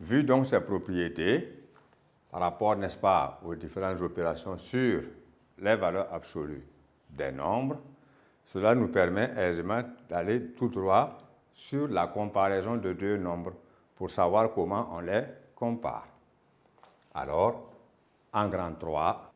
vu donc ces propriétés, par rapport, n'est-ce pas, aux différentes opérations sur les valeurs absolues des nombres, cela nous permet aisément d'aller tout droit sur la comparaison de deux nombres pour savoir comment on les compare. Alors, en grand 3,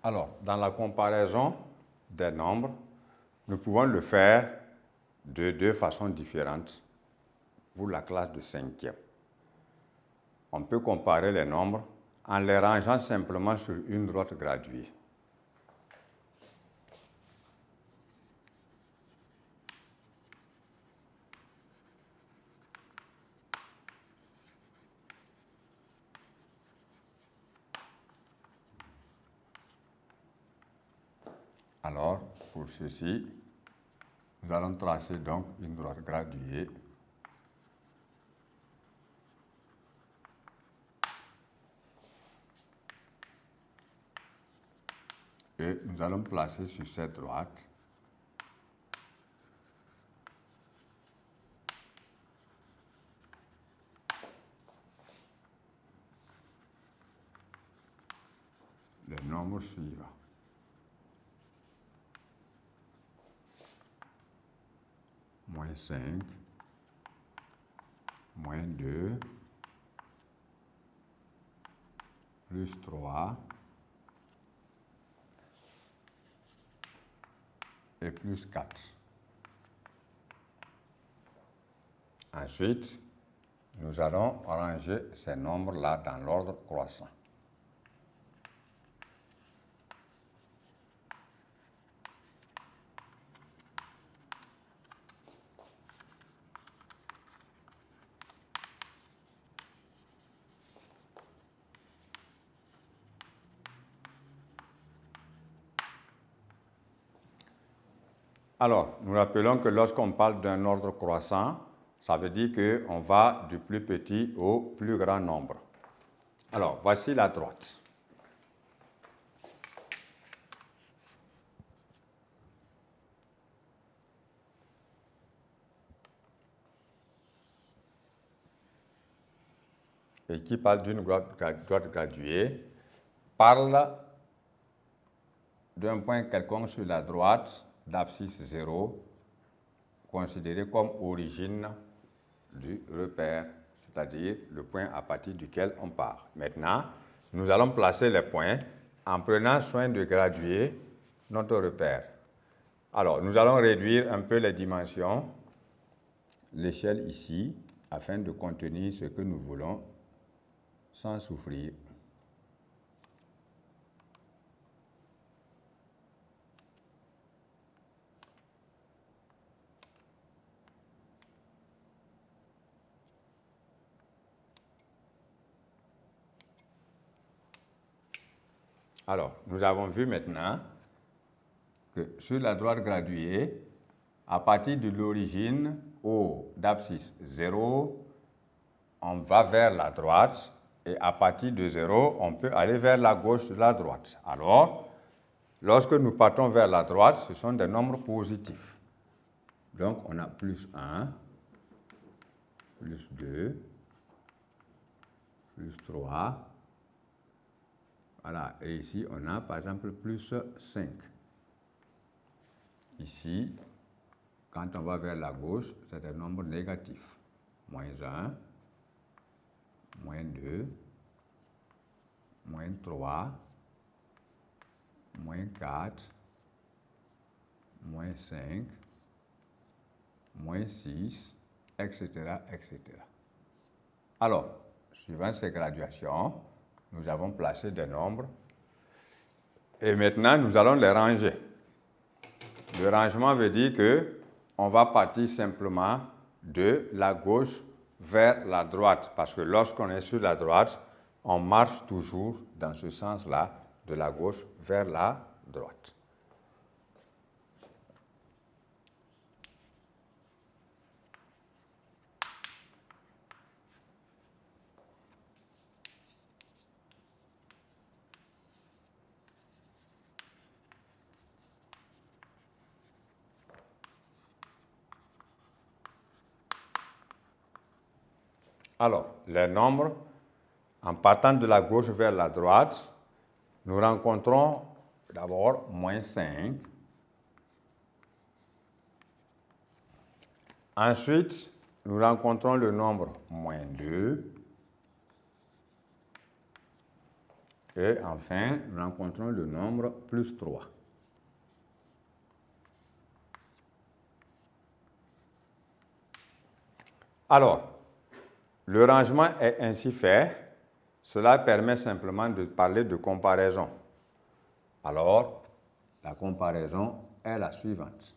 alors, dans la comparaison des nombres, nous pouvons le faire de deux façons différentes pour la classe de cinquième. On peut comparer les nombres en les rangeant simplement sur une droite graduée. Alors, pour ceci, nous allons tracer donc une droite graduée. Et nous allons placer sur cette droite les nombres suivants. Moins 5, moins 2, plus 3, et plus 4. Ensuite, nous allons ranger ces nombres-là dans l'ordre croissant. Alors, nous rappelons que lorsqu'on parle d'un ordre croissant, ça veut dire qu'on va du plus petit au plus grand nombre. Alors, voici la droite. Et qui parle d'une droite graduée, parle d'un point quelconque sur la droite d'abscisse 0, considéré comme origine du repère, c'est-à-dire le point à partir duquel on part. Maintenant, nous allons placer les points en prenant soin de graduer notre repère. Alors, nous allons réduire un peu les dimensions, l'échelle ici, afin de contenir ce que nous voulons sans souffrir. Alors, nous avons vu maintenant que sur la droite graduée, à partir de l'origine O d'abscisse 0, on va vers la droite et à partir de 0, on peut aller vers la gauche de la droite. Alors, lorsque nous partons vers la droite, ce sont des nombres positifs. Donc, on a plus 1, plus 2, plus 3. Voilà, et ici, on a par exemple plus 5. Ici, quand on va vers la gauche, c'est un nombre négatif. Moins 1, moins 2, moins 3, moins 4, moins 5, moins 6, etc., etc. Alors, suivant ces graduations, nous avons placé des nombres et maintenant nous allons les ranger. Le rangement veut dire qu'on va partir simplement de la gauche vers la droite parce que lorsqu'on est sur la droite, on marche toujours dans ce sens-là, de la gauche vers la droite. Alors, les nombres, en partant de la gauche vers la droite, nous rencontrons d'abord moins 5. Ensuite, nous rencontrons le nombre moins 2. Et enfin, nous rencontrons le nombre plus 3. Alors, le rangement est ainsi fait. Cela permet simplement de parler de comparaison. Alors, la comparaison est la suivante.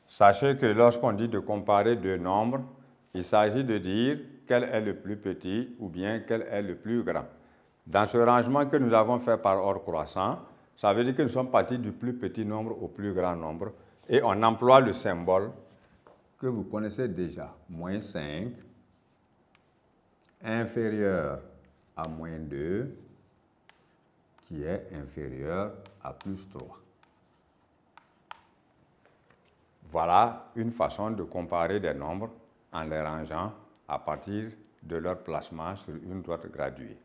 Sachez que lorsqu'on dit de comparer deux nombres, il s'agit de dire quel est le plus petit ou bien quel est le plus grand. Dans ce rangement que nous avons fait par ordre croissant, ça veut dire que nous sommes partis du plus petit nombre au plus grand nombre et on emploie le symbole que vous connaissez déjà, moins 5, inférieur à moins 2, qui est inférieur à plus 3. Voilà une façon de comparer des nombres en les rangeant à partir de leur placement sur une droite graduée.